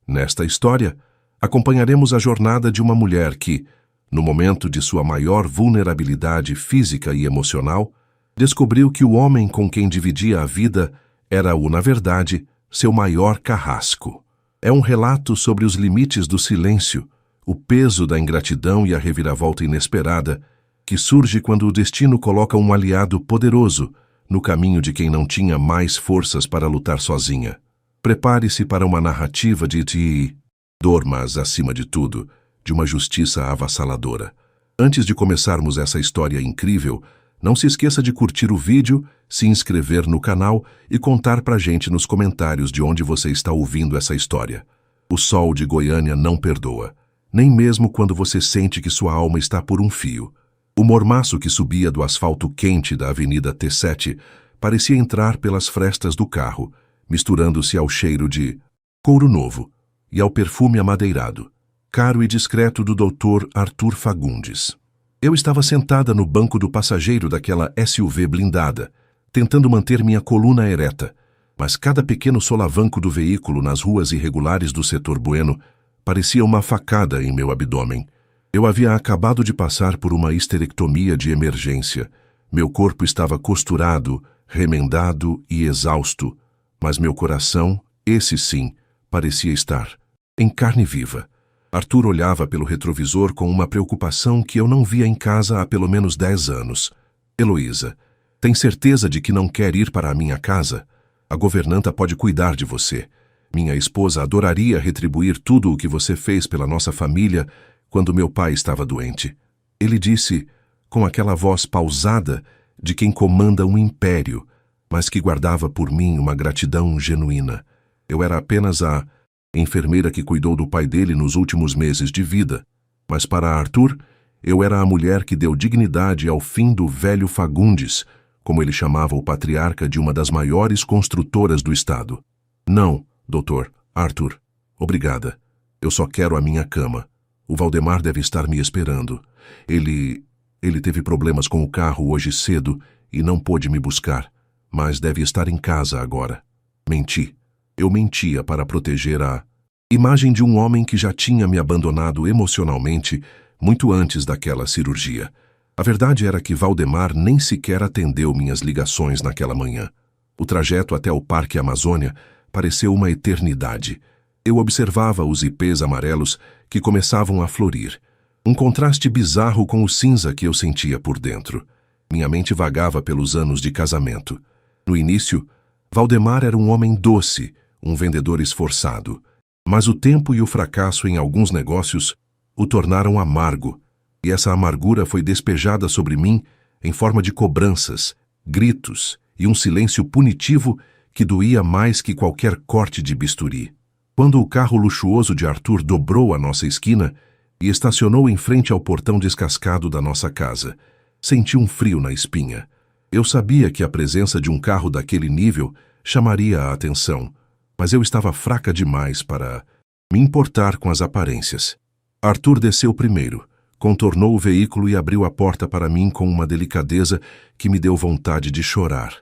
Nesta história, acompanharemos a jornada de uma mulher que, no momento de sua maior vulnerabilidade física e emocional, descobriu que o homem com quem dividia a vida era na verdade, seu maior carrasco. É um relato sobre os limites do silêncio, o peso da ingratidão e a reviravolta inesperada que surge quando o destino coloca um aliado poderoso no caminho de quem não tinha mais forças para lutar sozinha. Prepare-se para uma narrativa de dor, mas, acima de tudo, de uma justiça avassaladora. Antes de começarmos essa história incrível, não se esqueça de curtir o vídeo, se inscrever no canal e contar pra gente nos comentários de onde você está ouvindo essa história. O sol de Goiânia não perdoa, nem mesmo quando você sente que sua alma está por um fio. O mormaço que subia do asfalto quente da Avenida T7 parecia entrar pelas frestas do carro, misturando-se ao cheiro de couro novo e ao perfume amadeirado, caro e discreto do Dr. Arthur Fagundes. Eu estava sentada no banco do passageiro daquela SUV blindada, tentando manter minha coluna ereta, mas cada pequeno solavanco do veículo nas ruas irregulares do setor Bueno parecia uma facada em meu abdômen. Eu havia acabado de passar por uma histerectomia de emergência. Meu corpo estava costurado, remendado e exausto, mas meu coração, esse sim, parecia estar em carne viva. Arthur olhava pelo retrovisor com uma preocupação que eu não via em casa há pelo menos 10 anos. Heloísa, tem certeza de que não quer ir para a minha casa? A governanta pode cuidar de você. Minha esposa adoraria retribuir tudo o que você fez pela nossa família quando meu pai estava doente. Ele disse, com aquela voz pausada de quem comanda um império, mas que guardava por mim uma gratidão genuína. Eu era apenas a enfermeira que cuidou do pai dele nos últimos meses de vida, mas para Arthur, eu era a mulher que deu dignidade ao fim do velho Fagundes, como ele chamava o patriarca de uma das maiores construtoras do estado. Não, doutor, Arthur, obrigada. Eu só quero a minha cama. O Valdemar deve estar me esperando. Ele teve problemas com o carro hoje cedo e não pôde me buscar, mas deve estar em casa agora. Menti. Eu mentia para proteger a imagem de um homem que já tinha me abandonado emocionalmente muito antes daquela cirurgia. A verdade era que Valdemar nem sequer atendeu minhas ligações naquela manhã. O trajeto até o Parque Amazônia pareceu uma eternidade. Eu observava os ipês amarelos que começavam a florir, um contraste bizarro com o cinza que eu sentia por dentro. Minha mente vagava pelos anos de casamento. No início, Valdemar era um homem doce, um vendedor esforçado, mas o tempo e o fracasso em alguns negócios o tornaram amargo, e essa amargura foi despejada sobre mim em forma de cobranças, gritos e um silêncio punitivo que doía mais que qualquer corte de bisturi. Quando o carro luxuoso de Arthur dobrou a nossa esquina e estacionou em frente ao portão descascado da nossa casa, senti um frio na espinha. Eu sabia que a presença de um carro daquele nível chamaria a atenção, mas eu estava fraca demais para me importar com as aparências. Arthur desceu primeiro, contornou o veículo e abriu a porta para mim com uma delicadeza que me deu vontade de chorar.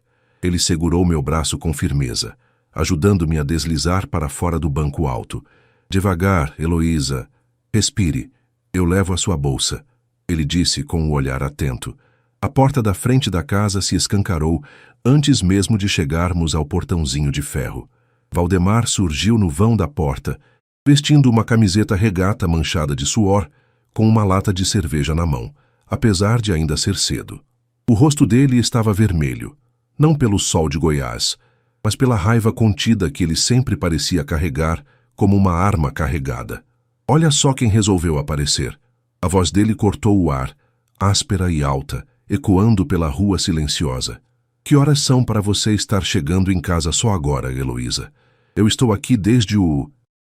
Ele segurou meu braço com firmeza, ajudando-me a deslizar para fora do banco alto. Devagar, Heloísa. Respire. Eu levo a sua bolsa, ele disse com um olhar atento. A porta da frente da casa se escancarou antes mesmo de chegarmos ao portãozinho de ferro. Valdemar surgiu no vão da porta, vestindo uma camiseta regata manchada de suor, com uma lata de cerveja na mão, apesar de ainda ser cedo. O rosto dele estava vermelho, não pelo sol de Goiás, mas pela raiva contida que ele sempre parecia carregar como uma arma carregada. Olha só quem resolveu aparecer. A voz dele cortou o ar, áspera e alta, ecoando pela rua silenciosa. Que horas são para você estar chegando em casa só agora, Heloísa? Eu estou aqui desde o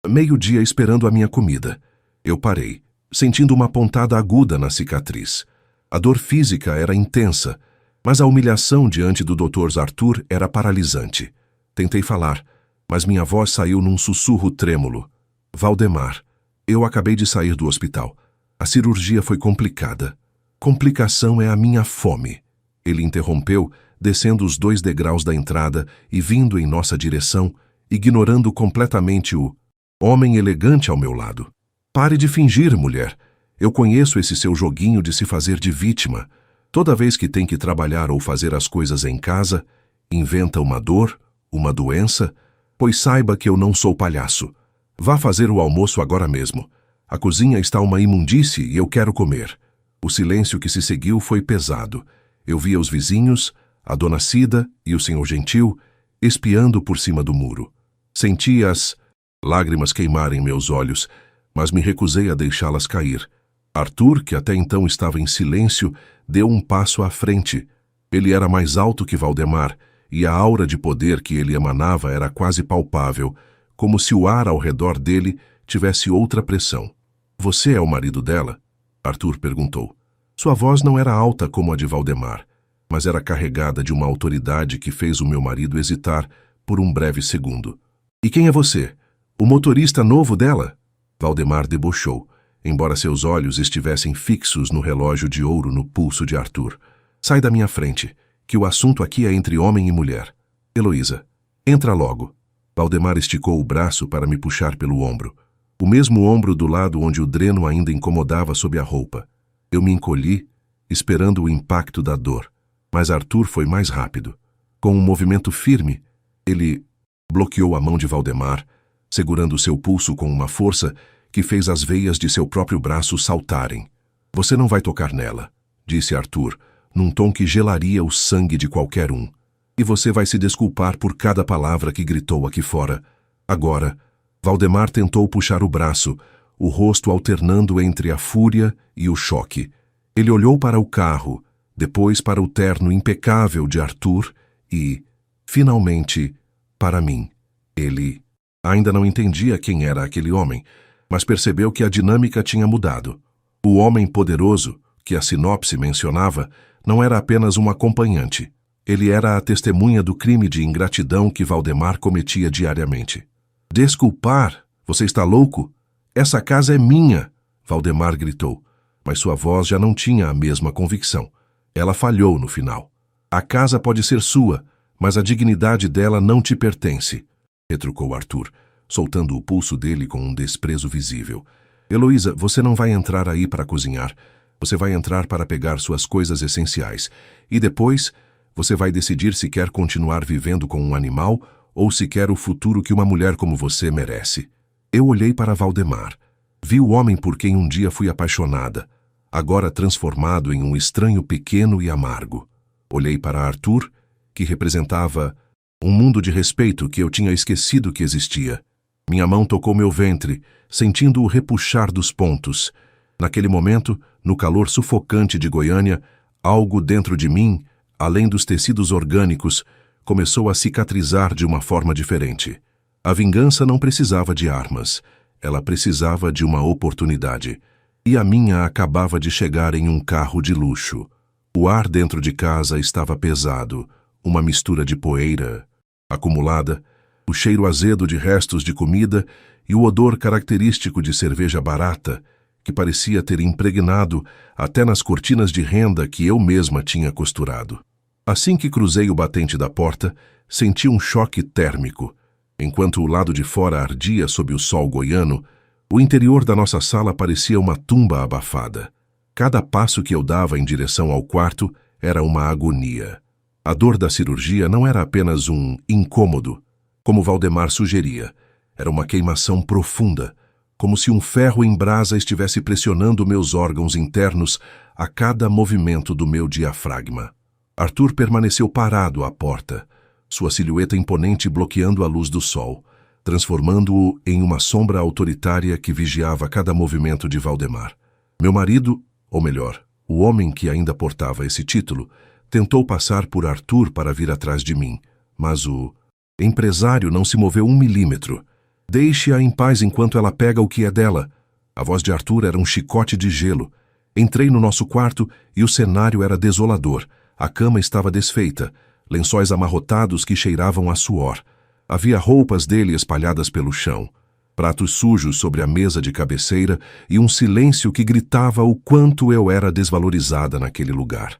meio-dia esperando a minha comida. Eu parei, sentindo uma pontada aguda na cicatriz. A dor física era intensa, mas a humilhação diante do Dr. Arthur era paralisante. Tentei falar, mas minha voz saiu num sussurro trêmulo. Valdemar, eu acabei de sair do hospital. A cirurgia foi complicada. Complicação é a minha fome. Ele interrompeu, descendo os 2 degraus da entrada e vindo em nossa direção, ignorando completamente o Homem elegante ao meu lado. Pare de fingir, mulher. Eu conheço esse seu joguinho de se fazer de vítima. Toda vez que tem que trabalhar ou fazer as coisas em casa, inventa uma dor, uma doença, pois saiba que eu não sou palhaço. Vá fazer o almoço agora mesmo. A cozinha está uma imundície e eu quero comer. O silêncio que se seguiu foi pesado. Eu via os vizinhos, a dona Cida e o senhor Gentil espiando por cima do muro. Senti as lágrimas queimarem meus olhos, mas me recusei a deixá-las cair. Arthur, que até então estava em silêncio, deu um passo à frente. Ele era mais alto que Valdemar, e a aura de poder que ele emanava era quase palpável, como se o ar ao redor dele tivesse outra pressão. Você é o marido dela? Arthur perguntou. Sua voz não era alta como a de Valdemar, mas era carregada de uma autoridade que fez o meu marido hesitar por um breve segundo. E quem é você? O motorista novo dela? Valdemar debochou, embora seus olhos estivessem fixos no relógio de ouro no pulso de Arthur. Sai da minha frente, que o assunto aqui é entre homem e mulher. Heloísa, entra logo. Valdemar esticou o braço para me puxar pelo ombro. O mesmo ombro do lado onde o dreno ainda incomodava sob a roupa. Eu me encolhi, esperando o impacto da dor. Mas Arthur foi mais rápido. Com um movimento firme, ele bloqueou a mão de Valdemar, segurando seu pulso com uma força que fez as veias de seu próprio braço saltarem. Você não vai tocar nela, disse Arthur, num tom que gelaria o sangue de qualquer um. E você vai se desculpar por cada palavra que gritou aqui fora. Agora, Valdemar tentou puxar o braço, o rosto alternando entre a fúria e o choque. Ele olhou para o carro, depois para o terno impecável de Arthur e, finalmente, para mim. Ele ainda não entendia quem era aquele homem, mas percebeu que a dinâmica tinha mudado. O homem poderoso, que a sinopse mencionava, não era apenas um acompanhante. Ele era a testemunha do crime de ingratidão que Valdemar cometia diariamente. Desculpar? Você está louco? Essa casa é minha, Valdemar gritou, mas sua voz já não tinha a mesma convicção. Ela falhou no final. A casa pode ser sua, mas a dignidade dela não te pertence, retrucou Arthur, soltando o pulso dele com um desprezo visível. Heloísa, você não vai entrar aí para cozinhar. Você vai entrar para pegar suas coisas essenciais. E depois, você vai decidir se quer continuar vivendo com um animal ou se quer o futuro que uma mulher como você merece. Eu olhei para Valdemar. Vi o homem por quem um dia fui apaixonada, agora transformado em um estranho pequeno e amargo. Olhei para Arthur, que representava um mundo de respeito que eu tinha esquecido que existia. Minha mão tocou meu ventre, sentindo o repuxar dos pontos. Naquele momento, no calor sufocante de Goiânia, algo dentro de mim, além dos tecidos orgânicos, começou a cicatrizar de uma forma diferente. A vingança não precisava de armas, ela precisava de uma oportunidade. E a minha acabava de chegar em um carro de luxo. O ar dentro de casa estava pesado, uma mistura de poeira acumulada, o cheiro azedo de restos de comida e o odor característico de cerveja barata, que parecia ter impregnado até nas cortinas de renda que eu mesma tinha costurado. Assim que cruzei o batente da porta, senti um choque térmico. Enquanto o lado de fora ardia sob o sol goiano, o interior da nossa sala parecia uma tumba abafada. Cada passo que eu dava em direção ao quarto era uma agonia. A dor da cirurgia não era apenas um incômodo, como Valdemar sugeria. Era uma queimação profunda, como se um ferro em brasa estivesse pressionando meus órgãos internos a cada movimento do meu diafragma. Arthur permaneceu parado à porta, sua silhueta imponente bloqueando a luz do sol, transformando-o em uma sombra autoritária que vigiava cada movimento de Valdemar. Meu marido, ou melhor, o homem que ainda portava esse título, tentou passar por Arthur para vir atrás de mim, mas o empresário não se moveu 1 milímetro. Deixe-a em paz enquanto ela pega o que é dela. A voz de Arthur era um chicote de gelo. Entrei no nosso quarto e o cenário era desolador. A cama estava desfeita, lençóis amarrotados que cheiravam a suor. Havia roupas dele espalhadas pelo chão, pratos sujos sobre a mesa de cabeceira e um silêncio que gritava o quanto eu era desvalorizada naquele lugar.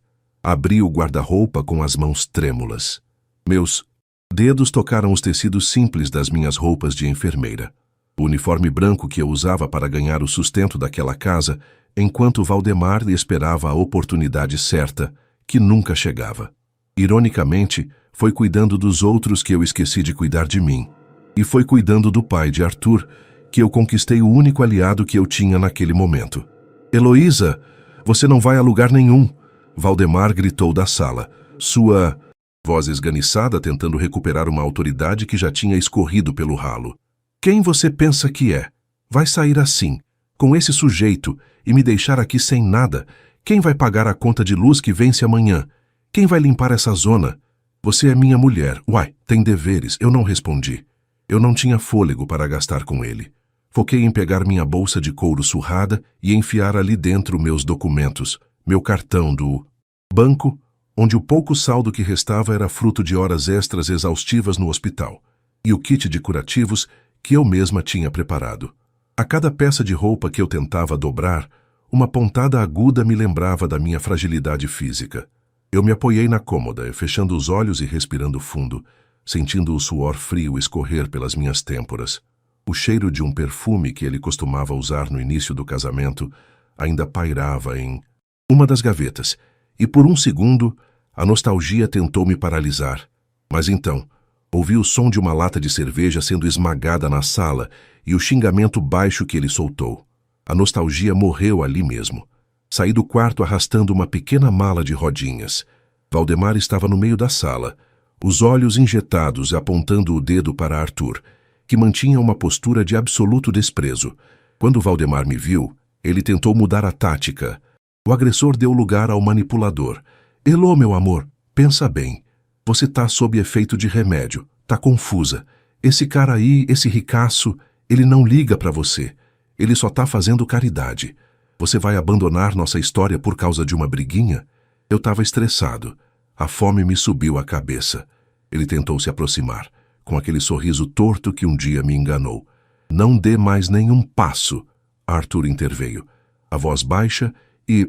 Abri o guarda-roupa com as mãos trêmulas. Meus dedos tocaram os tecidos simples das minhas roupas de enfermeira. O uniforme branco que eu usava para ganhar o sustento daquela casa, enquanto Valdemar esperava a oportunidade certa, que nunca chegava. Ironicamente, foi cuidando dos outros que eu esqueci de cuidar de mim. E foi cuidando do pai de Arthur que eu conquistei o único aliado que eu tinha naquele momento. Heloísa, você não vai a lugar nenhum, Valdemar gritou da sala, sua voz esganiçada tentando recuperar uma autoridade que já tinha escorrido pelo ralo. Quem você pensa que é? Vai sair assim, com esse sujeito, e me deixar aqui sem nada? Quem vai pagar a conta de luz que vence amanhã? Quem vai limpar essa zona? Você é minha mulher. Uai, tem deveres. Eu não respondi. Eu não tinha fôlego para gastar com ele. Foquei em pegar minha bolsa de couro surrada e enfiar ali dentro meus documentos, meu cartão do banco, onde o pouco saldo que restava era fruto de horas extras exaustivas no hospital, e o kit de curativos que eu mesma tinha preparado. A cada peça de roupa que eu tentava dobrar, uma pontada aguda me lembrava da minha fragilidade física. Eu me apoiei na cômoda, fechando os olhos e respirando fundo, sentindo o suor frio escorrer pelas minhas têmporas. O cheiro de um perfume que ele costumava usar no início do casamento ainda pairava em uma das gavetas, e por um segundo a nostalgia tentou me paralisar. Mas então, ouvi o som de uma lata de cerveja sendo esmagada na sala e o xingamento baixo que ele soltou. A nostalgia morreu ali mesmo. Saí do quarto arrastando uma pequena mala de rodinhas. Valdemar estava no meio da sala, os olhos injetados apontando o dedo para Arthur, que mantinha uma postura de absoluto desprezo. Quando Valdemar me viu, ele tentou mudar a tática. O agressor deu lugar ao manipulador. Elô, meu amor, pensa bem. Você tá sob efeito de remédio, tá confusa. Esse cara aí, esse ricaço, ele não liga pra você. Ele só tá fazendo caridade. Você vai abandonar nossa história por causa de uma briguinha? Eu tava estressado. A fome me subiu à cabeça. Ele tentou se aproximar, com aquele sorriso torto que um dia me enganou. Não dê mais nenhum passo. Arthur interveio, a voz baixa e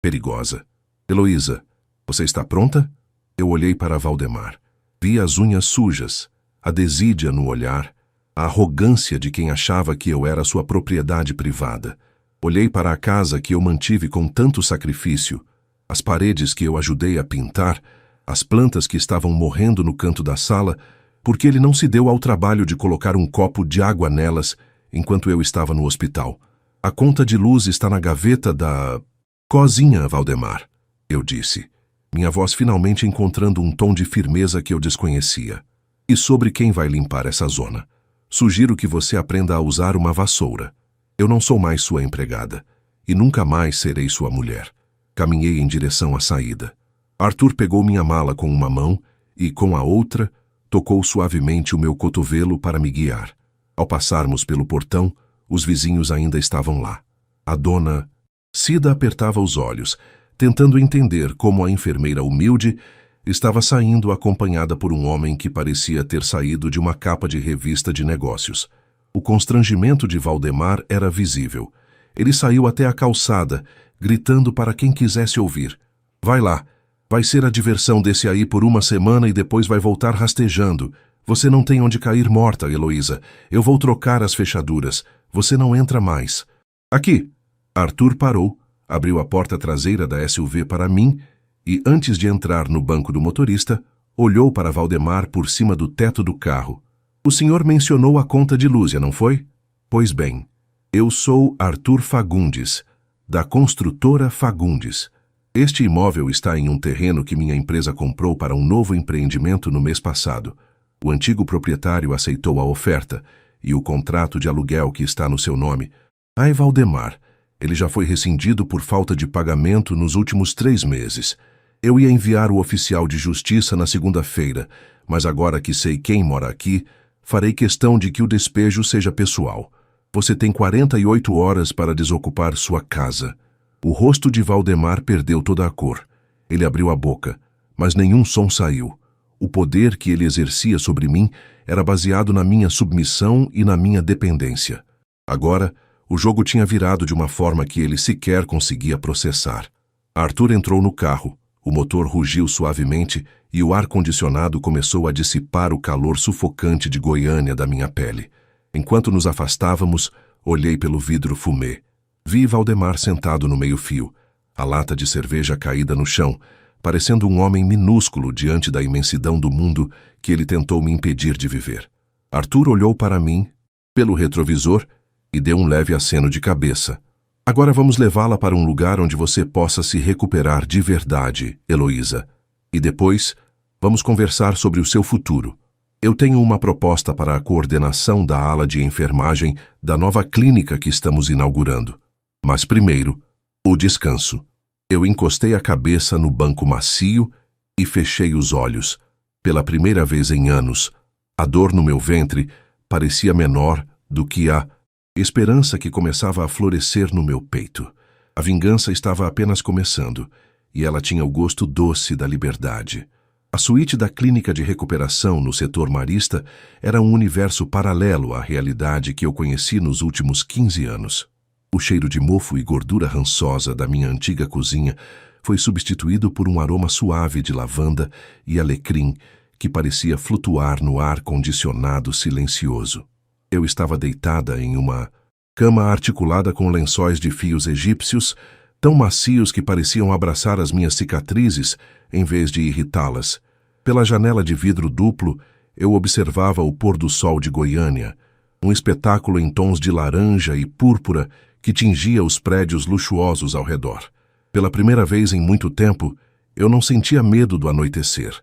perigosa. Heloísa, você está pronta? Eu olhei para Valdemar. Vi as unhas sujas, a desídia no olhar, a arrogância de quem achava que eu era sua propriedade privada. Olhei para a casa que eu mantive com tanto sacrifício, as paredes que eu ajudei a pintar, as plantas que estavam morrendo no canto da sala, porque ele não se deu ao trabalho de colocar um copo de água nelas enquanto eu estava no hospital. A conta de luz está na gaveta da cozinha, Valdemar, eu disse, minha voz finalmente encontrando um tom de firmeza que eu desconhecia. E sobre quem vai limpar essa zona? Sugiro que você aprenda a usar uma vassoura. Eu não sou mais sua empregada, e nunca mais serei sua mulher. Caminhei em direção à saída. Arthur pegou minha mala com uma mão e, com a outra, tocou suavemente o meu cotovelo para me guiar. Ao passarmos pelo portão, os vizinhos ainda estavam lá. A dona Cida apertava os olhos, tentando entender como a enfermeira humilde estava saindo acompanhada por um homem que parecia ter saído de uma capa de revista de negócios. O constrangimento de Valdemar era visível. Ele saiu até a calçada, gritando para quem quisesse ouvir. Vai lá, vai ser a diversão desse aí por uma semana e depois vai voltar rastejando. Você não tem onde cair morta, Heloísa. Eu vou trocar as fechaduras. Você não entra mais. Aqui. Arthur parou, abriu a porta traseira da SUV para mim e, antes de entrar no banco do motorista, olhou para Valdemar por cima do teto do carro. O senhor mencionou a conta de Lúcia, não foi? Pois bem, eu sou Arthur Fagundes, da construtora Fagundes. Este imóvel está em um terreno que minha empresa comprou para um novo empreendimento no mês passado. O antigo proprietário aceitou a oferta e o contrato de aluguel que está no seu nome. Ai, Valdemar, ele já foi rescindido por falta de pagamento nos últimos 3 meses. Eu ia enviar o oficial de justiça na segunda-feira, mas agora que sei quem mora aqui, farei questão de que o despejo seja pessoal. Você tem 48 horas para desocupar sua casa. O rosto de Valdemar perdeu toda a cor. Ele abriu a boca, mas nenhum som saiu. O poder que ele exercia sobre mim era baseado na minha submissão e na minha dependência. Agora, o jogo tinha virado de uma forma que ele sequer conseguia processar. Arthur entrou no carro, o motor rugiu suavemente e o ar-condicionado começou a dissipar o calor sufocante de Goiânia da minha pele. Enquanto nos afastávamos, olhei pelo vidro fumê. Vi Valdemar sentado no meio-fio, a lata de cerveja caída no chão, parecendo um homem minúsculo diante da imensidão do mundo que ele tentou me impedir de viver. Arthur olhou para mim, pelo retrovisor, e deu um leve aceno de cabeça. Agora vamos levá-la para um lugar onde você possa se recuperar de verdade, Heloísa. E depois, vamos conversar sobre o seu futuro. Eu tenho uma proposta para a coordenação da ala de enfermagem da nova clínica que estamos inaugurando. Mas primeiro, o descanso. Eu encostei a cabeça no banco macio e fechei os olhos. Pela primeira vez em anos, a dor no meu ventre parecia menor do que a esperança que começava a florescer no meu peito. A vingança estava apenas começando, e ela tinha o gosto doce da liberdade. A suíte da clínica de recuperação no setor marista era um universo paralelo à realidade que eu conheci nos últimos 15 anos. O cheiro de mofo e gordura rançosa da minha antiga cozinha foi substituído por um aroma suave de lavanda e alecrim que parecia flutuar no ar condicionado silencioso. Eu estava deitada em uma cama articulada com lençóis de fios egípcios, tão macios que pareciam abraçar as minhas cicatrizes em vez de irritá-las. Pela janela de vidro duplo, eu observava o pôr do sol de Goiânia, um espetáculo em tons de laranja e púrpura que tingia os prédios luxuosos ao redor. Pela primeira vez em muito tempo, eu não sentia medo do anoitecer.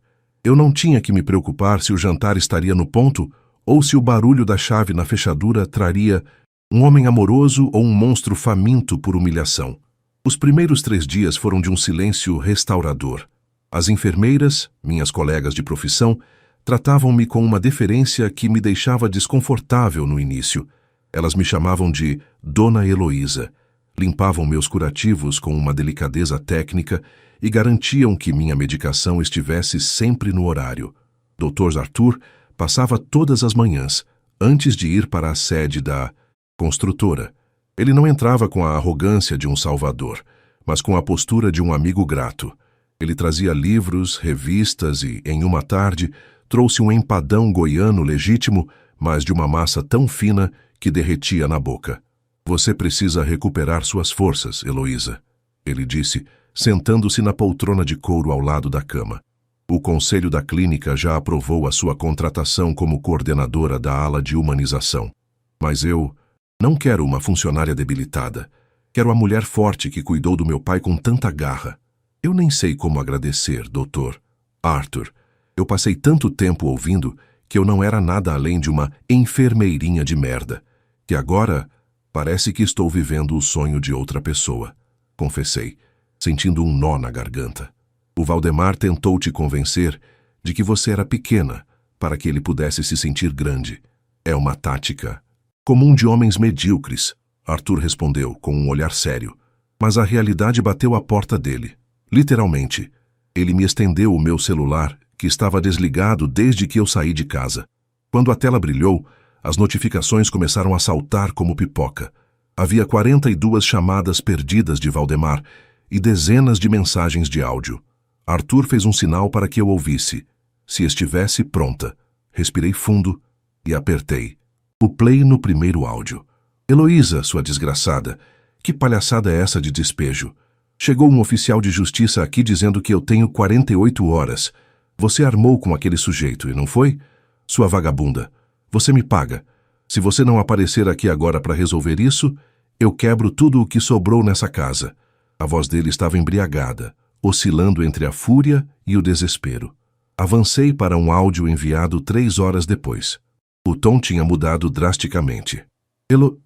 Eu não tinha que me preocupar se o jantar estaria no ponto ou se o barulho da chave na fechadura traria um homem amoroso ou um monstro faminto por humilhação. Os primeiros 3 dias foram de um silêncio restaurador. As enfermeiras, minhas colegas de profissão, tratavam-me com uma deferência que me deixava desconfortável no início. Elas me chamavam de Dona Heloísa, limpavam meus curativos com uma delicadeza técnica e garantiam que minha medicação estivesse sempre no horário. Dr. Arthur passava todas as manhãs, antes de ir para a sede da construtora. Ele não entrava com a arrogância de um salvador, mas com a postura de um amigo grato. Ele trazia livros, revistas e, em uma tarde, trouxe um empadão goiano legítimo, mas de uma massa tão fina que derretia na boca. Você precisa recuperar suas forças, Heloísa, ele disse, sentando-se na poltrona de couro ao lado da cama. O conselho da clínica já aprovou a sua contratação como coordenadora da ala de humanização. Mas eu não quero uma funcionária debilitada. Quero a mulher forte que cuidou do meu pai com tanta garra. Eu nem sei como agradecer, doutor. Arthur, eu passei tanto tempo ouvindo que eu não era nada além de uma enfermeirinha de merda, que agora parece que estou vivendo o sonho de outra pessoa, confessei, sentindo um nó na garganta. O Valdemar tentou te convencer de que você era pequena para que ele pudesse se sentir grande. É uma tática comum de homens medíocres, Arthur respondeu com um olhar sério. Mas a realidade bateu à porta dele. Literalmente, ele me estendeu o meu celular, que estava desligado desde que eu saí de casa. Quando a tela brilhou, as notificações começaram a saltar como pipoca. Havia 42 chamadas perdidas de Valdemar e dezenas de mensagens de áudio. Arthur fez um sinal para que eu ouvisse. Se estivesse pronta, respirei fundo e apertei o play no primeiro áudio. Heloísa, sua desgraçada, que palhaçada é essa de despejo? Chegou um oficial de justiça aqui dizendo que eu tenho 48 horas. Você armou com aquele sujeito, e não foi? Sua vagabunda. Você me paga. Se você não aparecer aqui agora para resolver isso, eu quebro tudo o que sobrou nessa casa. A voz dele estava embriagada, oscilando entre a fúria e o desespero. Avancei para um áudio enviado 3 horas depois. O tom tinha mudado drasticamente.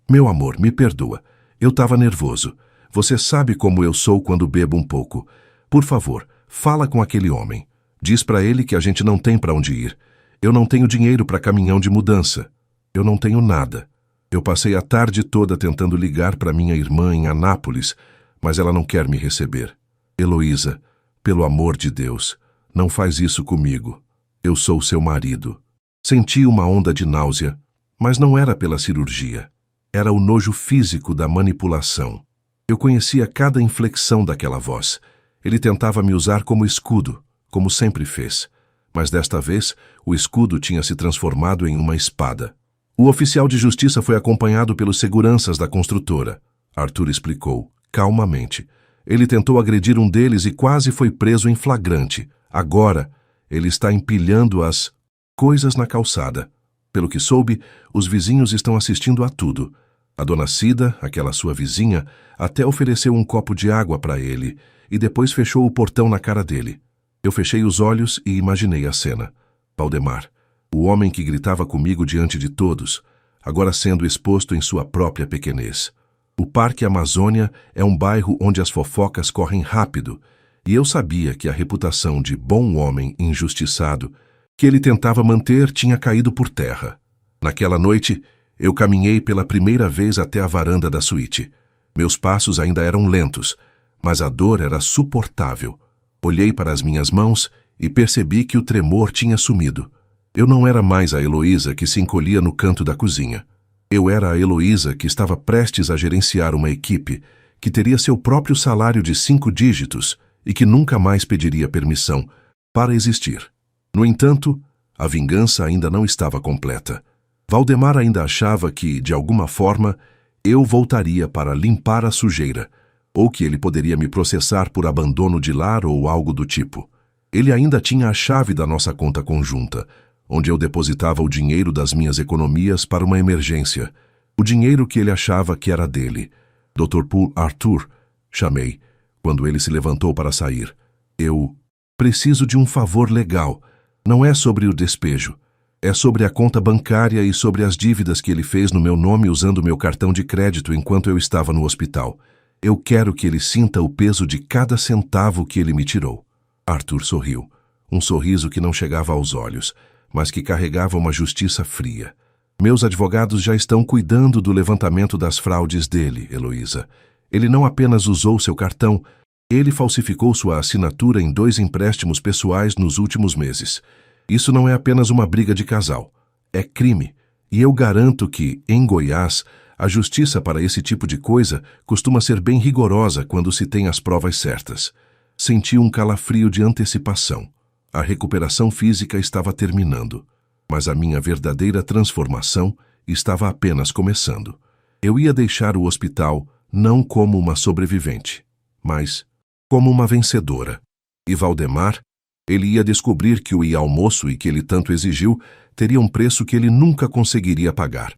Meu amor, me perdoa. Eu estava nervoso. Você sabe como eu sou quando bebo um pouco. Por favor, fala com aquele homem. Diz para ele que a gente não tem para onde ir. Eu não tenho dinheiro para caminhão de mudança. Eu não tenho nada. Eu passei a tarde toda tentando ligar para minha irmã em Anápolis, mas ela não quer me receber. Heloísa, pelo amor de Deus, não faz isso comigo. Eu sou seu marido. Senti uma onda de náusea, mas não era pela cirurgia. Era o nojo físico da manipulação. Eu conhecia cada inflexão daquela voz. Ele tentava me usar como escudo, como sempre fez. Mas desta vez, o escudo tinha se transformado em uma espada. O oficial de justiça foi acompanhado pelos seguranças da construtora. Arthur explicou, calmamente. Ele tentou agredir um deles e quase foi preso em flagrante. Agora, ele está empilhando as coisas na calçada. Pelo que soube, os vizinhos estão assistindo a tudo. A dona Cida, aquela sua vizinha, até ofereceu um copo de água para ele e depois fechou o portão na cara dele. Eu fechei os olhos e imaginei a cena. Valdemar, o homem que gritava comigo diante de todos, agora sendo exposto em sua própria pequenez. O Parque Amazônia é um bairro onde as fofocas correm rápido, e eu sabia que a reputação de bom homem injustiçado que ele tentava manter tinha caído por terra. Naquela noite, eu caminhei pela primeira vez até a varanda da suíte. Meus passos ainda eram lentos, mas a dor era suportável. Olhei para as minhas mãos e percebi que o tremor tinha sumido. Eu não era mais a Heloísa que se encolhia no canto da cozinha. Eu era a Heloísa que estava prestes a gerenciar uma equipe, que teria seu próprio salário de 5 dígitos e que nunca mais pediria permissão para existir. No entanto, a vingança ainda não estava completa. Valdemar ainda achava que, de alguma forma, eu voltaria para limpar a sujeira, ou que ele poderia me processar por abandono de lar ou algo do tipo. Ele ainda tinha a chave da nossa conta conjunta, onde eu depositava o dinheiro das minhas economias para uma emergência, o dinheiro que ele achava que era dele. Dr. Poole Arthur, chamei, quando ele se levantou para sair. Eu preciso de um favor legal. Não é sobre o despejo. É sobre a conta bancária e sobre as dívidas que ele fez no meu nome usando meu cartão de crédito enquanto eu estava no hospital. Eu quero que ele sinta o peso de cada centavo que ele me tirou. Arthur sorriu. Um sorriso que não chegava aos olhos, mas que carregava uma justiça fria. Meus advogados já estão cuidando do levantamento das fraudes dele, Heloísa. Ele não apenas usou seu cartão, ele falsificou sua assinatura em 2 empréstimos pessoais nos últimos meses. Isso não é apenas uma briga de casal. É crime. E eu garanto que, em Goiás, a justiça para esse tipo de coisa costuma ser bem rigorosa quando se tem as provas certas. Senti um calafrio de antecipação. A recuperação física estava terminando, mas a minha verdadeira transformação estava apenas começando. Eu ia deixar o hospital não como uma sobrevivente, mas como uma vencedora. E Valdemar, ele ia descobrir que o almoço e que ele tanto exigiu teria um preço que ele nunca conseguiria pagar.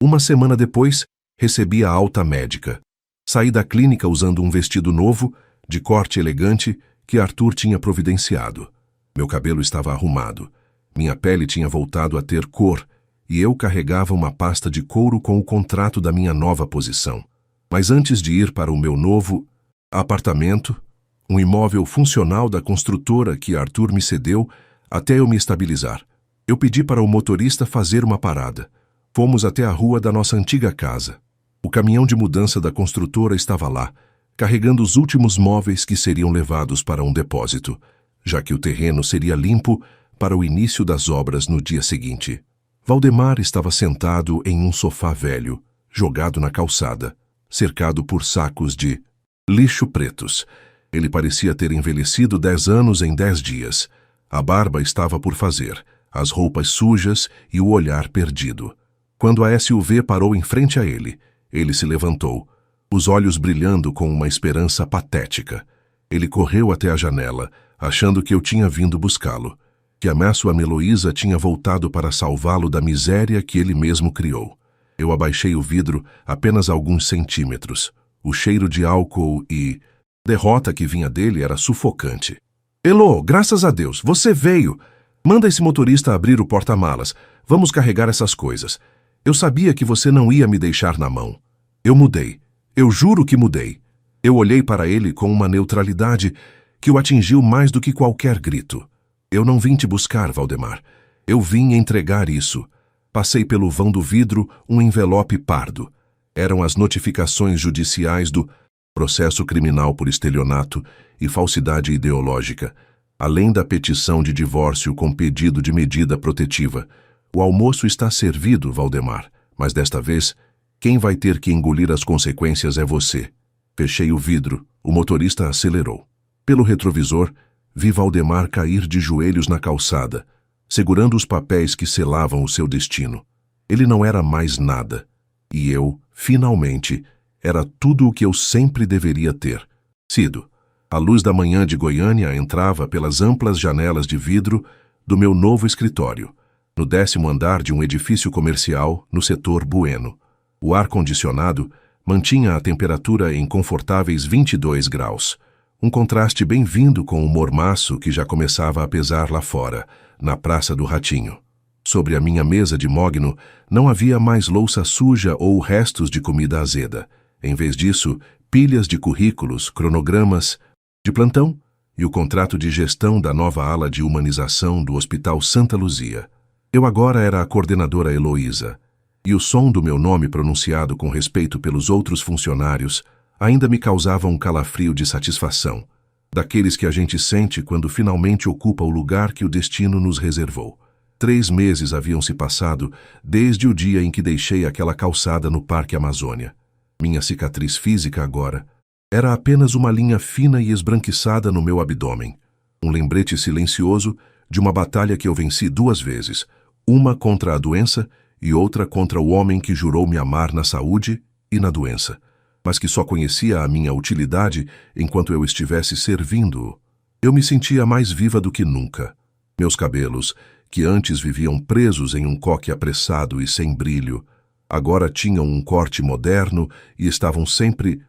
Uma semana depois, recebi a alta médica. Saí da clínica usando um vestido novo, de corte elegante, que Arthur tinha providenciado. Meu cabelo estava arrumado. Minha pele tinha voltado a ter cor, e eu carregava uma pasta de couro com o contrato da minha nova posição. Mas antes de ir para o meu novo apartamento, um imóvel funcional da construtora que Arthur me cedeu até eu me estabilizar, eu pedi para o motorista fazer uma parada. Fomos até a rua da nossa antiga casa. O caminhão de mudança da construtora estava lá, carregando os últimos móveis que seriam levados para um depósito, já que o terreno seria limpo para o início das obras no dia seguinte. Valdemar estava sentado em um sofá velho, jogado na calçada, cercado por sacos de lixo pretos. Ele parecia ter envelhecido 10 anos em 10 dias. A barba estava por fazer, as roupas sujas e o olhar perdido. Quando a SUV parou em frente a ele, ele se levantou, os olhos brilhando com uma esperança patética. Ele correu até a janela, achando que eu tinha vindo buscá-lo, que a sua Heloísa tinha voltado para salvá-lo da miséria que ele mesmo criou. Eu abaixei o vidro apenas alguns centímetros. O cheiro de álcool e derrota que vinha dele era sufocante. Elo, graças a Deus, você veio. Manda esse motorista abrir o porta-malas. Vamos carregar essas coisas. Eu sabia que você não ia me deixar na mão. Eu mudei. Eu juro que mudei. Eu olhei para ele com uma neutralidade que o atingiu mais do que qualquer grito. Eu não vim te buscar, Valdemar. Eu vim entregar isso. Passei pelo vão do vidro um envelope pardo. Eram as notificações judiciais do processo criminal por estelionato e falsidade ideológica, além da petição de divórcio com pedido de medida protetiva. O almoço está servido, Valdemar, mas desta vez, quem vai ter que engolir as consequências é você. Fechei o vidro, o motorista acelerou. Pelo retrovisor, vi Valdemar cair de joelhos na calçada, segurando os papéis que selavam o seu destino. Ele não era mais nada. E eu, finalmente, era tudo o que eu sempre deveria ter sido. A luz da manhã de Goiânia entrava pelas amplas janelas de vidro do meu novo escritório, no 10º andar de um edifício comercial no setor Bueno. O ar-condicionado mantinha a temperatura em confortáveis 22 graus, um contraste bem-vindo com o mormaço que já começava a pesar lá fora, na Praça do Ratinho. Sobre a minha mesa de mogno não havia mais louça suja ou restos de comida azeda. Em vez disso, pilhas de currículos, cronogramas de plantão e o contrato de gestão da nova ala de humanização do Hospital Santa Luzia. Eu agora era a coordenadora Heloísa, e o som do meu nome pronunciado com respeito pelos outros funcionários ainda me causava um calafrio de satisfação, daqueles que a gente sente quando finalmente ocupa o lugar que o destino nos reservou. 3 meses haviam se passado desde o dia em que deixei aquela calçada no Parque Amazônia. Minha cicatriz física agora era apenas uma linha fina e esbranquiçada no meu abdômen, um lembrete silencioso de uma batalha que eu venci 2 vezes, uma contra a doença e outra contra o homem que jurou me amar na saúde e na doença, mas que só conhecia a minha utilidade enquanto eu estivesse servindo-o. Eu me sentia mais viva do que nunca. Meus cabelos, que antes viviam presos em um coque apressado e sem brilho, agora tinham um corte moderno e estavam sempre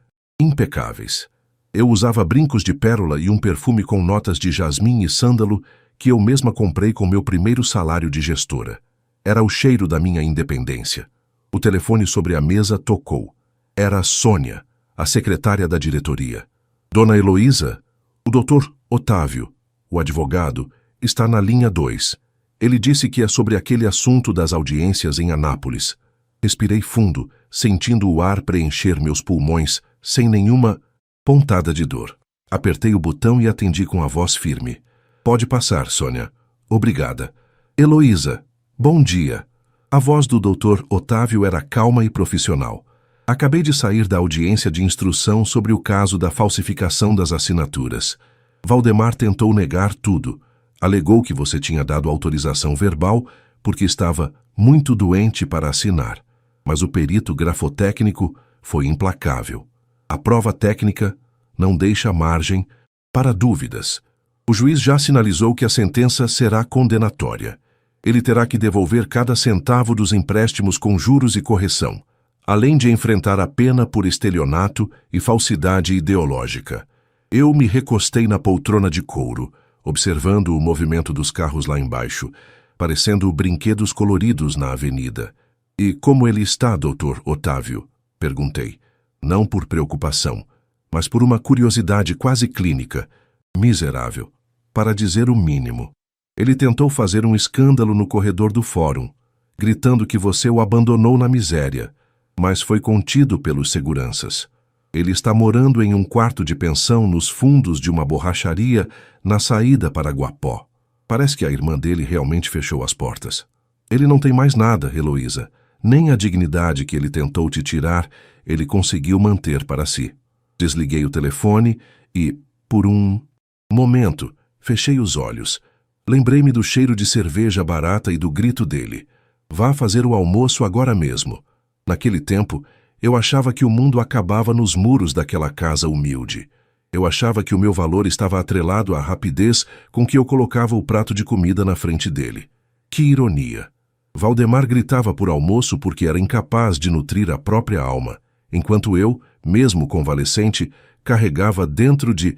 impecáveis. Eu usava brincos de pérola e um perfume com notas de jasmim e sândalo que eu mesma comprei com meu primeiro salário de gestora. Era o cheiro da minha independência. O telefone sobre a mesa tocou. Era a Sônia, a secretária da diretoria. Dona Heloísa, o Dr. Otávio, o advogado, está na linha 2. Ele disse que é sobre aquele assunto das audiências em Anápolis. Respirei fundo, sentindo o ar preencher meus pulmões, sem nenhuma pontada de dor. Apertei o botão e atendi com a voz firme. Pode passar, Sônia. Obrigada. Heloísa, bom dia. A voz do Dr. Otávio era calma e profissional. Acabei de sair da audiência de instrução sobre o caso da falsificação das assinaturas. Valdemar tentou negar tudo. Alegou que você tinha dado autorização verbal porque estava muito doente para assinar. Mas o perito grafotécnico foi implacável. A prova técnica não deixa margem para dúvidas. O juiz já sinalizou que a sentença será condenatória. Ele terá que devolver cada centavo dos empréstimos com juros e correção, além de enfrentar a pena por estelionato e falsidade ideológica. Eu me recostei na poltrona de couro, observando o movimento dos carros lá embaixo, parecendo brinquedos coloridos na avenida. E como ele está, Dr. Otávio? Perguntei. Não por preocupação, mas por uma curiosidade quase clínica. Miserável, para dizer o mínimo. Ele tentou fazer um escândalo no corredor do fórum, gritando que você o abandonou na miséria, mas foi contido pelos seguranças. Ele está morando em um quarto de pensão nos fundos de uma borracharia na saída para Guapó. Parece que a irmã dele realmente fechou as portas. Ele não tem mais nada, Heloísa. Nem a dignidade que ele tentou te tirar, ele conseguiu manter para si. Desliguei o telefone e, por um momento, fechei os olhos. Lembrei-me do cheiro de cerveja barata e do grito dele. Vá fazer o almoço agora mesmo. Naquele tempo, eu achava que o mundo acabava nos muros daquela casa humilde. Eu achava que o meu valor estava atrelado à rapidez com que eu colocava o prato de comida na frente dele. Que ironia! Valdemar gritava por almoço porque era incapaz de nutrir a própria alma, enquanto eu, mesmo convalescente, carregava dentro de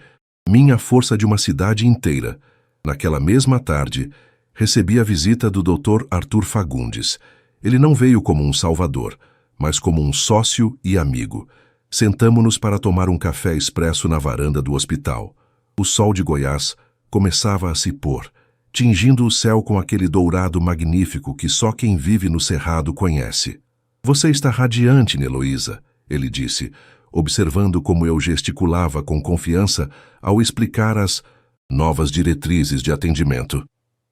mim a força de uma cidade inteira. Naquela mesma tarde, recebi a visita do Dr. Arthur Fagundes. Ele não veio como um salvador, mas como um sócio e amigo. Sentamo-nos para tomar um café expresso na varanda do hospital. O sol de Goiás começava a se pôr, tingindo o céu com aquele dourado magnífico que só quem vive no Cerrado conhece. Você está radiante, Heloísa, ele disse, observando como eu gesticulava com confiança ao explicar as novas diretrizes de atendimento.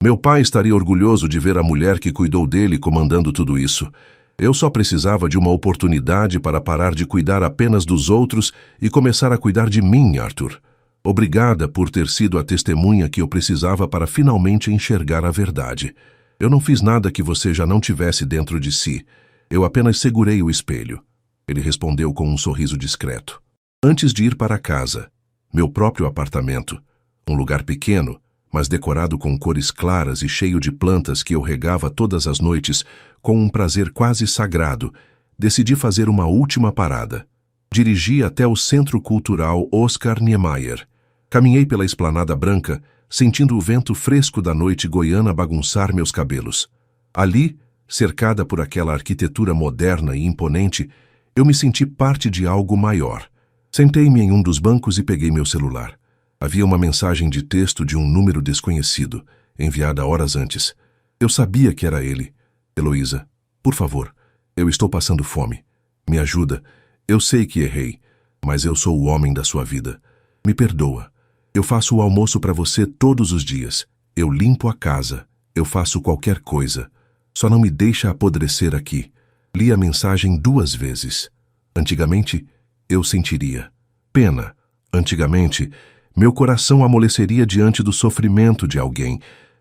Meu pai estaria orgulhoso de ver a mulher que cuidou dele comandando tudo isso. Eu só precisava de uma oportunidade para parar de cuidar apenas dos outros e começar a cuidar de mim, Arthur. Obrigada por ter sido a testemunha que eu precisava para finalmente enxergar a verdade. Eu não fiz nada que você já não tivesse dentro de si. Eu apenas segurei o espelho. Ele respondeu com um sorriso discreto. Antes de ir para casa, meu próprio apartamento, um lugar pequeno, mas decorado com cores claras e cheio de plantas que eu regava todas as noites com um prazer quase sagrado, decidi fazer uma última parada. Dirigi até o Centro Cultural Oscar Niemeyer. Caminhei pela esplanada branca, sentindo o vento fresco da noite goiana bagunçar meus cabelos. Ali, cercada por aquela arquitetura moderna e imponente, eu me senti parte de algo maior. Sentei-me em um dos bancos e peguei meu celular. Havia uma mensagem de texto de um número desconhecido, enviada horas antes. Eu sabia que era ele. Heloísa, por favor, eu estou passando fome. Me ajuda. Eu sei que errei, mas eu sou o homem da sua vida. Me perdoa. Eu faço o almoço para você todos os dias. Eu limpo a casa. Eu faço qualquer coisa. Só não me deixa apodrecer aqui. Li a mensagem 2 vezes. Antigamente, eu sentiria pena. Antigamente, meu coração amoleceria diante do sofrimento de alguém,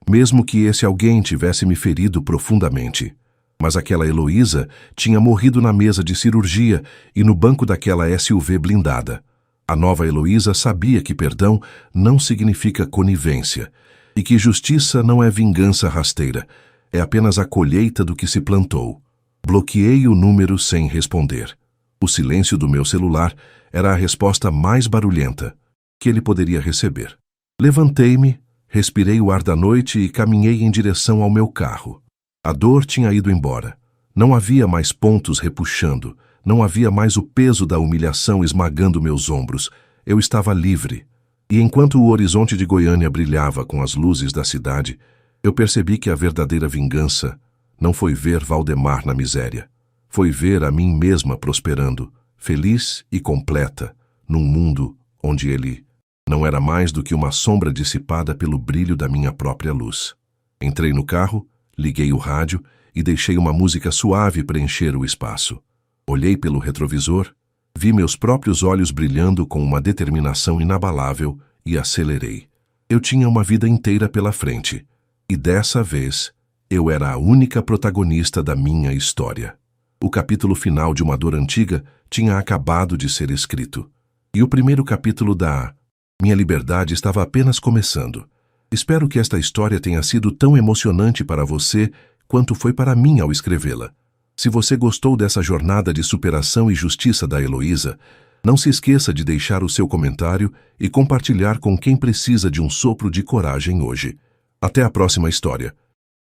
mesmo que esse alguém tivesse me ferido profundamente. Mas aquela Heloísa tinha morrido na mesa de cirurgia e no banco daquela SUV blindada. A nova Heloísa sabia que perdão não significa conivência e que justiça não é vingança rasteira, é apenas a colheita do que se plantou. Bloqueei o número sem responder. O silêncio do meu celular era a resposta mais barulhenta que ele poderia receber. Levantei-me, respirei o ar da noite e caminhei em direção ao meu carro. A dor tinha ido embora. Não havia mais pontos repuxando. Não havia mais o peso da humilhação esmagando meus ombros. Eu estava livre. E enquanto o horizonte de Goiânia brilhava com as luzes da cidade, eu percebi que a verdadeira vingança não foi ver Valdemar na miséria. Foi ver a mim mesma prosperando, feliz e completa, num mundo onde ele não era mais do que uma sombra dissipada pelo brilho da minha própria luz. Entrei no carro, liguei o rádio e deixei uma música suave preencher o espaço. Olhei pelo retrovisor, vi meus próprios olhos brilhando com uma determinação inabalável e acelerei. Eu tinha uma vida inteira pela frente, e dessa vez eu era a única protagonista da minha história. O capítulo final de uma dor antiga tinha acabado de ser escrito, e o primeiro capítulo da minha liberdade estava apenas começando. Espero que esta história tenha sido tão emocionante para você quanto foi para mim ao escrevê-la. Se você gostou dessa jornada de superação e justiça da Heloísa, não se esqueça de deixar o seu comentário e compartilhar com quem precisa de um sopro de coragem hoje. Até a próxima história.